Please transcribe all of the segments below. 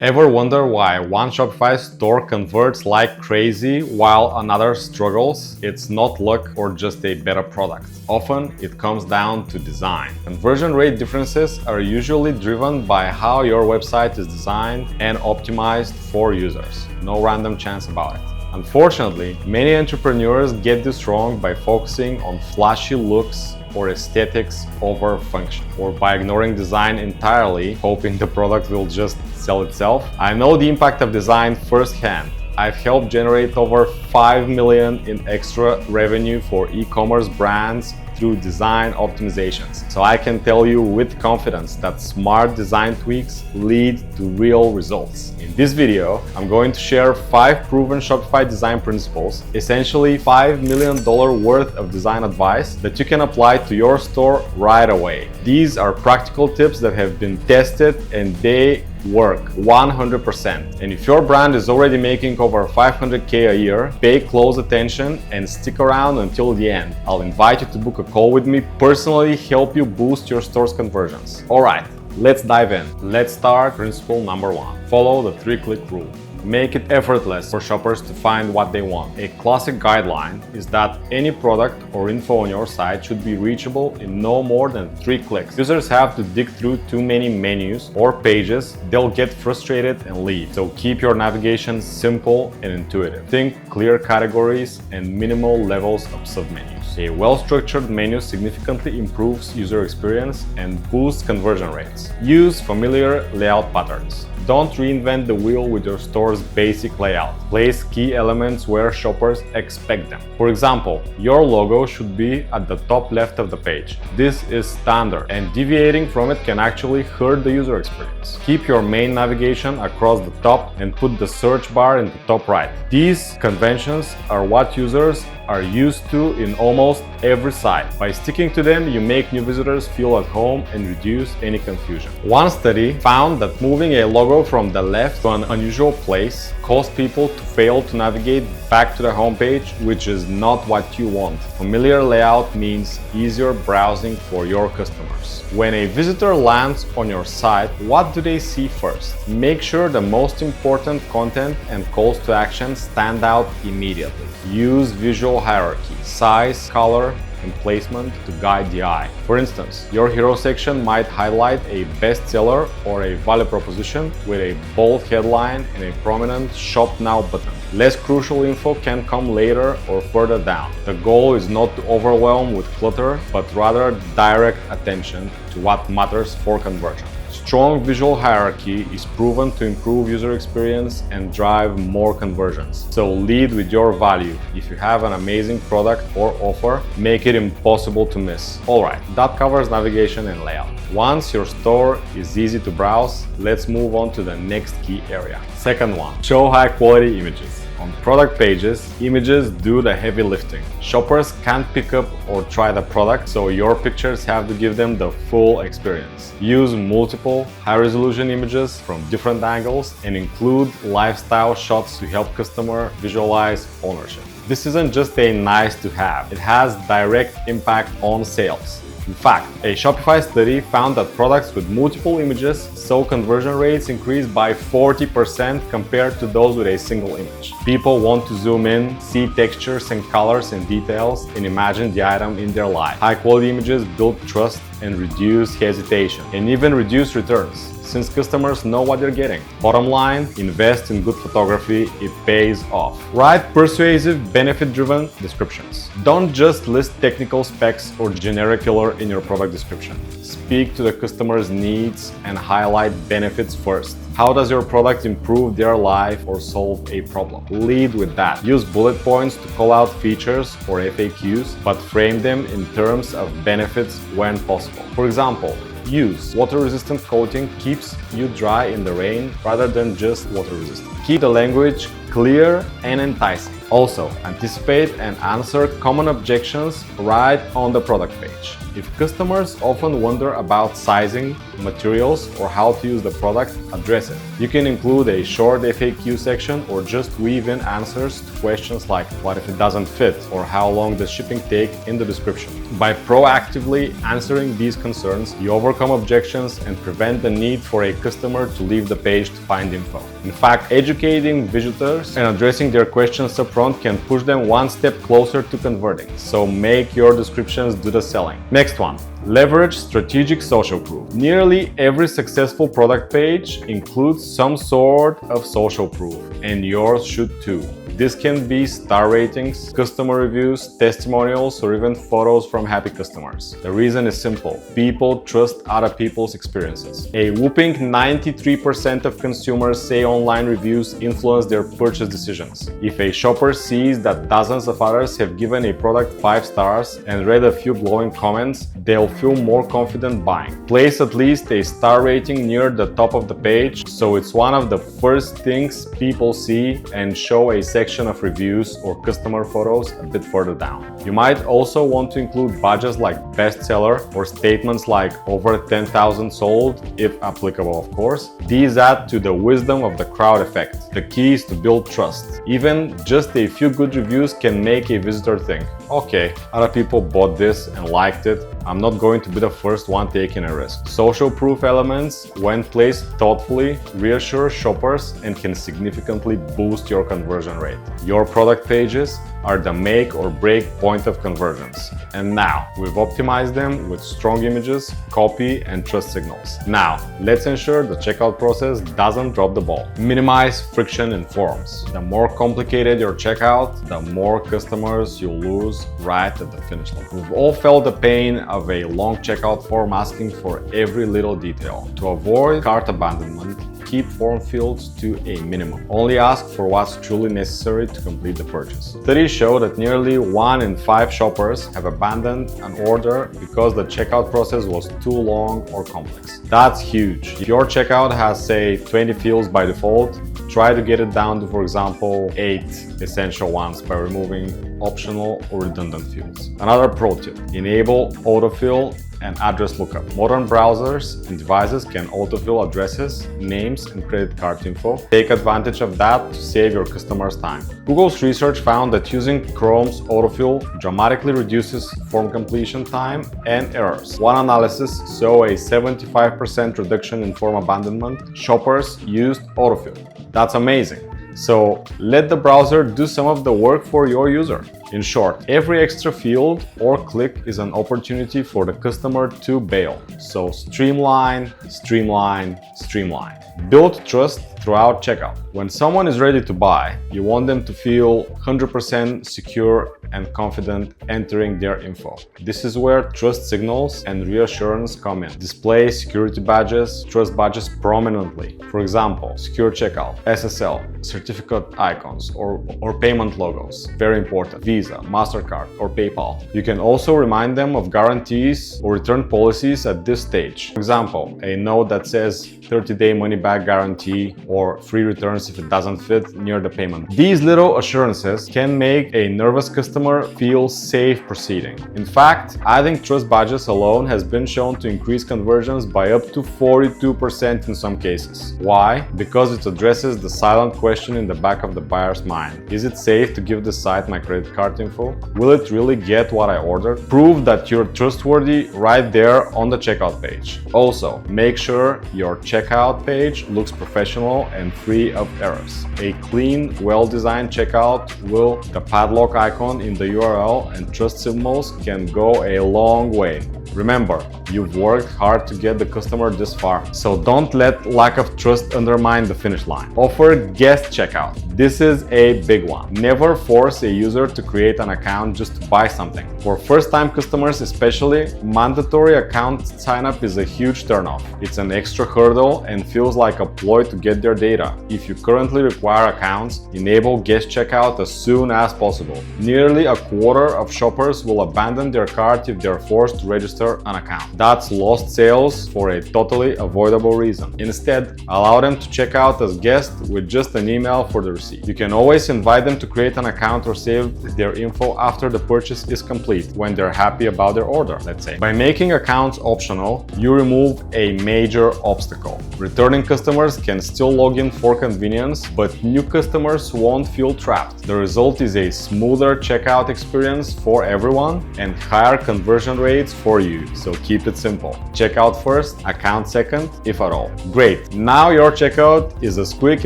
Ever wonder why one Shopify store converts like crazy while another struggles? It's not luck or just a better product. Often it comes down to design. Conversion rate differences are usually driven by how your website is designed and optimized for users. No random chance about it. Unfortunately, many entrepreneurs get this wrong by focusing on flashy looks or aesthetics over function, or by ignoring design entirely, hoping the product will just sell itself. I know the impact of design firsthand. I've helped generate over 5 million in extra revenue for e-commerce brands through design optimizations. So I can tell you with confidence that smart design tweaks lead to real results. In this video, I'm going to share 5 proven Shopify design principles, essentially $5 million worth of design advice that you can apply to your store right away. These are practical tips that have been tested and they work 100%. And if your brand is already making over 500K a year, pay close attention and stick around until the end. I'll invite you to book a call with me, personally help you boost your store's conversions. Alright, let's dive in. Let's start principle number 1. Follow the 3-click rule. Make it effortless for shoppers to find what they want. A classic guideline is that any product or info on your site should be reachable in no more than 3 clicks. Users have to dig through too many menus or pages, they'll get frustrated and leave. So keep your navigation simple and intuitive. Think clear categories and minimal levels of submenus. A well-structured menu significantly improves user experience and boosts conversion rates. Use familiar layout patterns. Don't reinvent the wheel with your store's basic layout. Place key elements where shoppers expect them. For example, your logo should be at the top left of the page. This is standard, and deviating from it can actually hurt the user experience. Keep your main navigation across the top and put the search bar in the top right. These conventions are what users are used to in almost every site. By sticking to them, you make new visitors feel at home and reduce any confusion. One study found that moving a logo from the left to an unusual place caused people to fail to navigate back to the homepage, which is not what you want. Familiar layout means easier browsing for your customers. When a visitor lands on your site, what do they see first? Make sure the most important content and calls to action stand out immediately. Use visual hierarchy, size, color, and placement to guide the eye. For instance, your hero section might highlight a bestseller or a value proposition with a bold headline and a prominent Shop Now button. Less crucial info can come later or further down. The goal is not to overwhelm with clutter, but rather direct attention to what matters for conversion. Strong visual hierarchy is proven to improve user experience and drive more conversions. So lead with your value. If you have an amazing product or offer, make it impossible to miss. Alright, that covers navigation and layout. Once your store is easy to browse, let's move on to the next key area. Second one, show high quality images. On product pages, images do the heavy lifting. Shoppers can't pick up or try the product, so your pictures have to give them the full experience. Use multiple high-resolution images from different angles and include lifestyle shots to help customer visualize ownership. This isn't just a nice to have, it has direct impact on sales. In fact, a Shopify study found that products with multiple images saw conversion rates increase by 40% compared to those with a single image. People want to zoom in, see textures and colors and details, and imagine the item in their life. High-quality images build trust and reduce hesitation, and even reduce returns, since customers know what they're getting. Bottom line, invest in good photography, it pays off. Write persuasive, benefit-driven descriptions. Don't just list technical specs or generic filler in your product description. Speak to the customer's needs and highlight benefits first. How does your product improve their life or solve a problem? Lead with that. Use bullet points to call out features or FAQs, but frame them in terms of benefits when possible. For example, use water-resistant coating keeps you dry in the rain rather than just water-resistant. Keep the language clear and enticing. Also, anticipate and answer common objections right on the product page. If customers often wonder about sizing, materials, or how to use the product, address it. You can include a short FAQ section or just weave in answers to questions like what if it doesn't fit or how long does shipping take in the description. By proactively answering these concerns, you overcome objections and prevent the need for a customer to leave the page to find info. In fact, educating visitors and addressing their questions upfront can push them one step closer to converting. So make your descriptions do the selling. Next one. Leverage strategic social proof. Nearly every successful product page includes some sort of social proof, and yours should too. This can be star ratings, customer reviews, testimonials, or even photos from happy customers. The reason is simple. People trust other people's experiences. A whopping 93% of consumers say online reviews influence their purchase decisions. If a shopper sees that dozens of others have given a product 5 stars and read a few glowing comments, they'll feel more confident buying. Place at least a star rating near the top of the page so it's one of the first things people see, and show a section of reviews or customer photos a bit further down. You might also want to include badges like bestseller or statements like over 10,000 sold, if applicable of course. These add to the wisdom of the crowd effect. The key is to build trust. Even just a few good reviews can make a visitor think, okay, other people bought this and liked it, I'm not going to be the first one taking a risk. Social proof elements, when placed thoughtfully, reassure shoppers and can significantly boost your conversion rate. Your product pages are the make or break point of conversions. And now, we've optimized them with strong images, copy, and trust signals. Now, let's ensure the checkout process doesn't drop the ball. Minimize friction in forms. The more complicated your checkout, the more customers you'll lose right at the finish line. We've all felt the pain of a long checkout form asking for every little detail. To avoid cart abandonment, keep form fields to a minimum. Only ask for what's truly necessary to complete the purchase. Studies show that nearly 1 in 5 shoppers have abandoned an order because the checkout process was too long or complex. That's huge. If your checkout has, say, 20 fields by default, try to get it down to, for example, 8 essential ones by removing optional or redundant fields. Another pro tip: enable autofill and address lookup. Modern browsers and devices can autofill addresses, names, and credit card info. Take advantage of that to save your customers time. Google's research found that using Chrome's autofill dramatically reduces form completion time and errors. One analysis saw a 75% reduction in form abandonment. Shoppers used autofill. That's amazing. So let the browser do some of the work for your user. In short, every extra field or click is an opportunity for the customer to bail. So streamline, streamline, streamline. Build trust throughout checkout. When someone is ready to buy, you want them to feel 100% secure and confident entering their info. This is where trust signals and reassurance come in. Display security badges, trust badges prominently. For example, secure checkout, SSL, certificate icons, or payment logos. Very important. Visa, MasterCard, or PayPal. You can also remind them of guarantees or return policies at this stage. For example, a note that says 30-day money-back guarantee or free returns if it doesn't fit near the payment. These little assurances can make a nervous customer feel safe proceeding. In fact, adding trust badges alone has been shown to increase conversions by up to 42% in some cases. Why? Because it addresses the silent question in the back of the buyer's mind. Is it safe to give this site my credit card info? Will it really get what I ordered? Prove that you're trustworthy right there on the checkout page. Also, make sure your checkout page looks professional and free of errors. A clean, well-designed checkout with the padlock icon in the URL and trust symbols can go a long way. Remember, you've worked hard to get the customer this far, so don't let lack of trust undermine the finish line. Offer guest checkout. This is a big one. Never force a user to create an account just to buy something. For first-time customers especially, mandatory account sign-up is a huge turnoff. It's an extra hurdle and feels like a ploy to get their data. If you currently require accounts, enable guest checkout as soon as possible. Nearly a quarter of shoppers will abandon their cart if they're forced to register register an account. That's lost sales for a totally avoidable reason. Instead, allow them to check out as guests with just an email for the receipt. You can always invite them to create an account or save their info after the purchase is complete when they're happy about their order, let's say. By making accounts optional, you remove a major obstacle. Returning customers can still log in for convenience, but new customers won't feel trapped. The result is a smoother checkout experience for everyone and higher conversion rates for you. So keep it simple. Checkout first, account second, if at all. Great. Now your checkout is as quick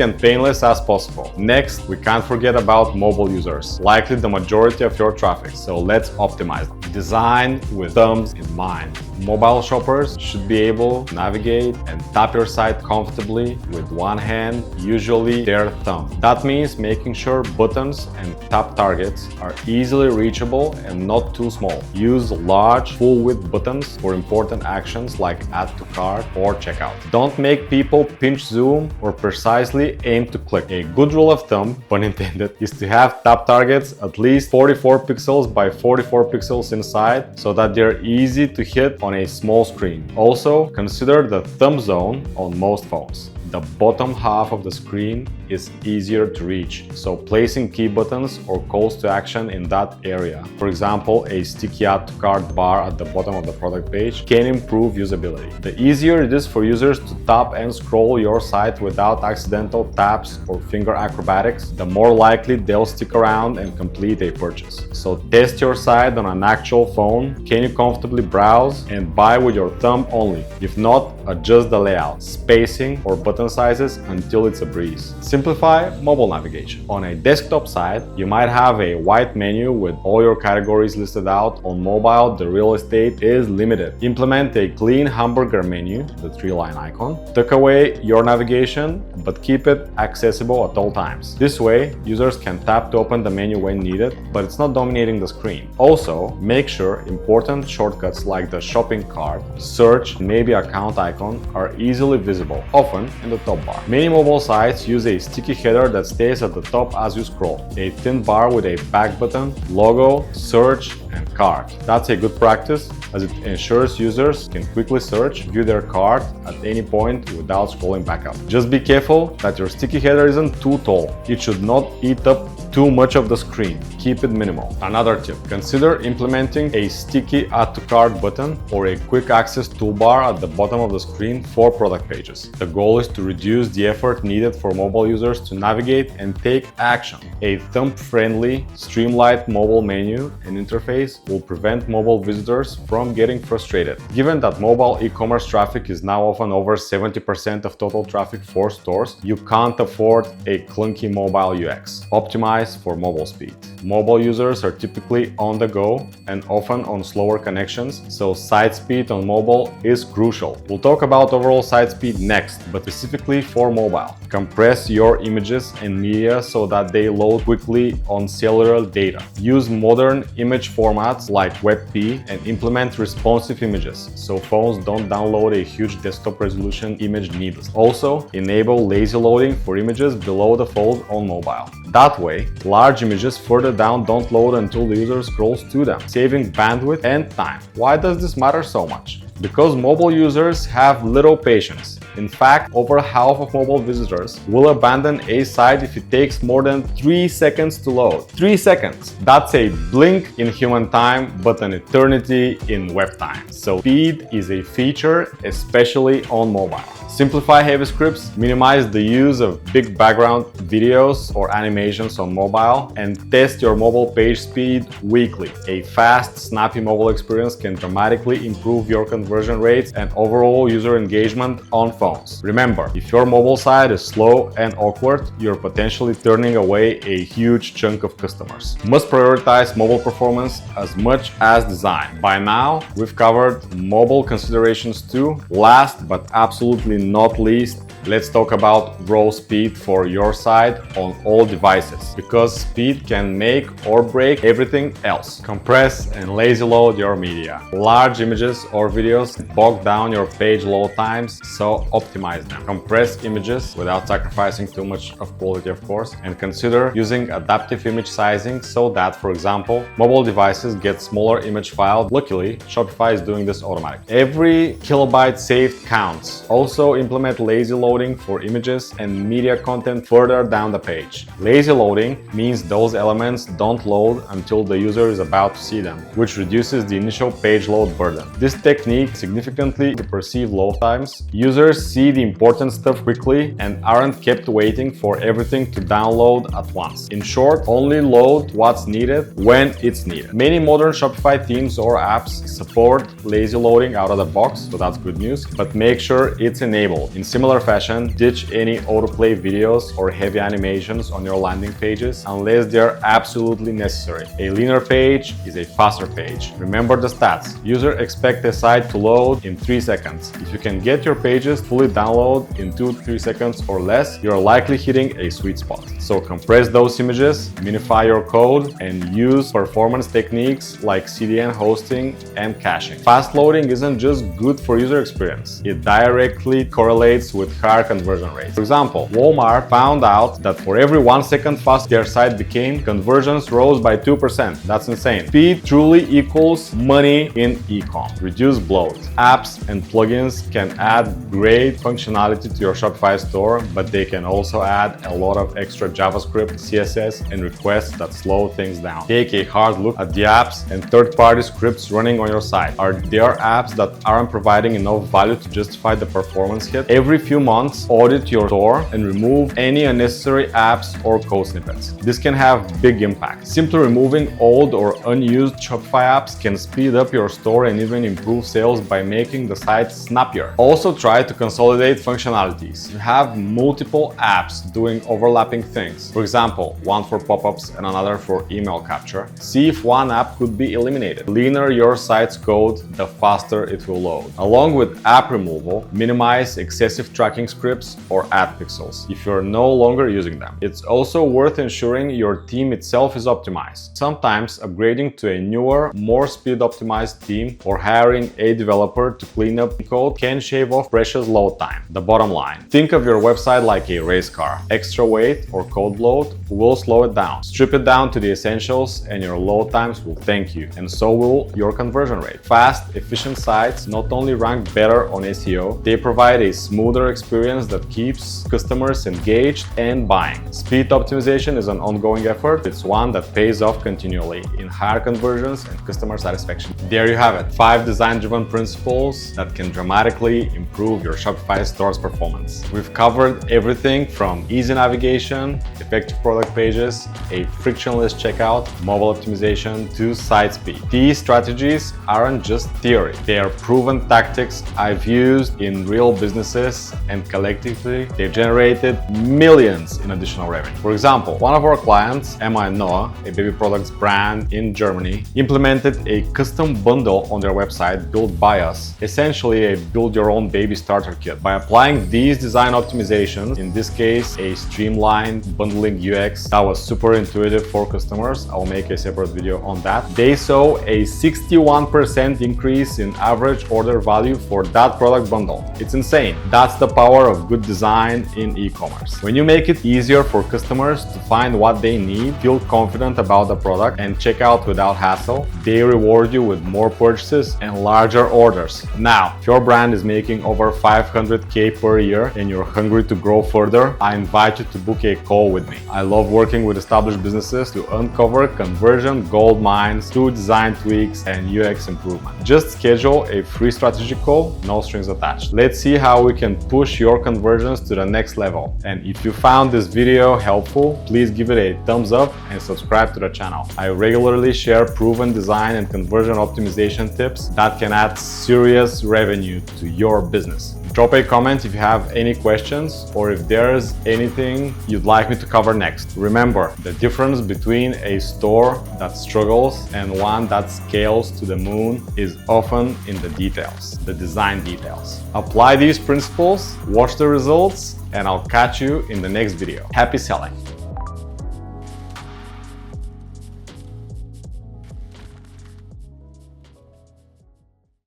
and painless as possible. Next, we can't forget about mobile users, likely the majority of your traffic. So let's optimize them. Design with thumbs in mind. Mobile shoppers should be able to navigate and tap your site comfortably with one hand, usually their thumb. That means making sure buttons and tap targets are easily reachable and not too small. Use large, full-width buttons for important actions like add to cart or checkout. Don't make people pinch zoom or precisely aim to click. A good rule of thumb, pun intended, is to have tap targets at least 44 pixels by 44 pixels inside so that they're easy to hit on a small screen. Also, consider the thumb zone on most phones. The bottom half of the screen is easier to reach, so placing key buttons or calls to action in that area, for example, a sticky add to cart bar at the bottom of the product page, can improve usability. The easier it is for users to tap and scroll your site without accidental taps or finger acrobatics, the more likely they'll stick around and complete a purchase. So test your site on an actual phone. Can you comfortably browse and buy with your thumb only? If not, adjust the layout, spacing, or button sizes until it's a breeze. Simplify mobile navigation. On a desktop site, you might have a white menu with all your categories listed out. On mobile, the real estate is limited. Implement a clean hamburger menu, the 3-line icon. Tuck away your navigation, but keep it accessible at all times. This way, users can tap to open the menu when needed, but it's not dominating the screen. Also, make sure important shortcuts like the shopping cart, search, and maybe account icon are easily visible, often in the top bar. Many mobile sites use a sticky header that stays at the top as you scroll. A thin bar with a back button, logo, search, and cart. That's a good practice as it ensures users can quickly search, view their cart at any point without scrolling back up. Just be careful that your sticky header isn't too tall. It should not eat up too much of the screen. Keep it minimal. Another tip, consider implementing a sticky add to cart button or a quick access toolbar at the bottom of the screen for product pages. The goal is to reduce the effort needed for mobile users to navigate and take action. A thumb-friendly, streamlined mobile menu and interface will prevent mobile visitors from getting frustrated. Given that mobile e-commerce traffic is now often over 70% of total traffic for stores, you can't afford a clunky mobile UX. Optimize for mobile speed. Mobile users are typically on the go and often on slower connections, so site speed on mobile is crucial. We'll talk about overall site speed next, but specifically for mobile. Compress your images and media so that they load quickly on cellular data. Use modern image formats like WebP and implement responsive images, so phones don't download a huge desktop resolution image needlessly. Also, enable lazy loading for images below the fold on mobile. That way, large images further down don't load until the user scrolls to them, saving bandwidth and time. Why does this matter so much? Because mobile users have little patience. In fact, over half of mobile visitors will abandon a site if it takes more than 3 seconds to load. 3 seconds! That's a blink in human time, but an eternity in web time. So speed is a feature, especially on mobile. Simplify heavy scripts, minimize the use of big background videos or animations on mobile, and test your mobile page speed weekly. A fast, snappy mobile experience can dramatically improve your conversion rates and overall user engagement on phones. Remember, if your mobile site is slow and awkward, you're potentially turning away a huge chunk of customers. You must prioritize mobile performance as much as design. By now, we've covered mobile considerations too. Last but absolutely not least, Let's talk about raw speed for your site on all devices, because speed can make or break everything else. Compress and lazy load your media. Large images or videos bog down your page load times, so optimize them. Compress images without sacrificing too much of quality, of course, and consider using adaptive image sizing so that, for example, mobile devices get smaller image files. Luckily, Shopify is doing this automatically. Every kilobyte saved counts. Also implement lazy loading for images and media content further down the page. Lazy loading means those elements don't load until the user is about to see them, which reduces the initial page load burden. This technique significantly perceives load times. Users see the important stuff quickly and aren't kept waiting for everything to download at once. In short, only load what's needed when it's needed. Many modern Shopify themes or apps support lazy loading out of the box, so that's good news, but make sure it's enabled. In similar fashion, ditch any autoplay videos or heavy animations on your landing pages unless they're absolutely necessary. A leaner page is a faster page. Remember the stats. Users expect a site to load in 3 seconds. If you can get your pages fully download in 2-3 seconds or less, you're likely hitting a sweet spot. So compress those images, minify your code, and use performance techniques like CDN hosting and caching. Fast loading isn't just good for user experience, it directly correlates with higher conversion rates. For example, Walmart found out that for every 1 second faster their site became, conversions rose by 2%. That's insane. Speed truly equals money in e-com. Reduce bloat. Apps and plugins can add great functionality to your Shopify store, but they can also add a lot of extra JavaScript, CSS, and requests that slow things down. Take a hard look at the apps and third-party scripts running on your site. Are there apps that aren't providing enough value to justify the performance hit? Every few months, audit your store and remove any unnecessary apps or code snippets. This can have big impact. Simply removing old or unused Shopify apps can speed up your store and even improve sales by making the site snappier. Also try to consolidate functionalities. You have multiple apps doing overlapping things. For example, one for pop-ups and another for email capture. See if one app could be eliminated. The leaner your site's code, the faster it will load. Along with app removal, minimize excessive tracking scripts or ad pixels if you're no longer using them. It's also worth ensuring your theme itself is optimized. Sometimes upgrading to a newer, more speed-optimized theme or hiring a developer to clean up code can shave off precious load time. The bottom line: think of your website like a race car. Extra weight or code bloat will slow it down. Strip it down to the essentials and your load times will thank you, and so will your conversion rate. Fast, efficient sites not only rank better on SEO, they provide a smoother experience that keeps customers engaged and buying. Speed optimization is an ongoing effort. It's one that pays off continually in higher conversions and customer satisfaction. There you have it, 5 design-driven principles that can dramatically improve your Shopify store's performance. We've covered everything from easy navigation, effective product pages, a frictionless checkout, mobile optimization, to site speed. These strategies aren't just theory. They are proven tactics I've used in real businesses, and collectively they've generated millions in additional revenue. For example, one of our clients, Emma and Noah, a baby products brand in Germany, implemented a custom bundle on their website built by us, essentially a build-your-own baby starter kit. By applying these design optimizations, in this case a streamlined bundling UX that was super intuitive for customers, I'll make a separate video on that, they saw a 61% increase in average order value for that product bundle. It's insane. That's the power of good design in e-commerce. When you make it easier for customers to find what they need, feel confident about the product, and check out without hassle, they reward you with more purchases and larger orders. Now, if your brand is making over 500K per year and you're hungry to grow further, I invite you to book a call with me. I love working with established businesses to uncover conversion gold mines through design tweaks and UX improvement. Just schedule a free strategic call, no strings attached. Let's see how we can push your conversions to the next level. And if you found this video helpful, please give it a thumbs up and subscribe to the channel. I regularly share proven design and conversion optimization tips that can add serious revenue to your business. Drop a comment if you have any questions or if there's anything you'd like me to cover next. Remember, the difference between a store that struggles and one that scales to the moon is often in the details, the design details. Apply these principles, watch the results, and I'll catch you in the next video. Happy selling!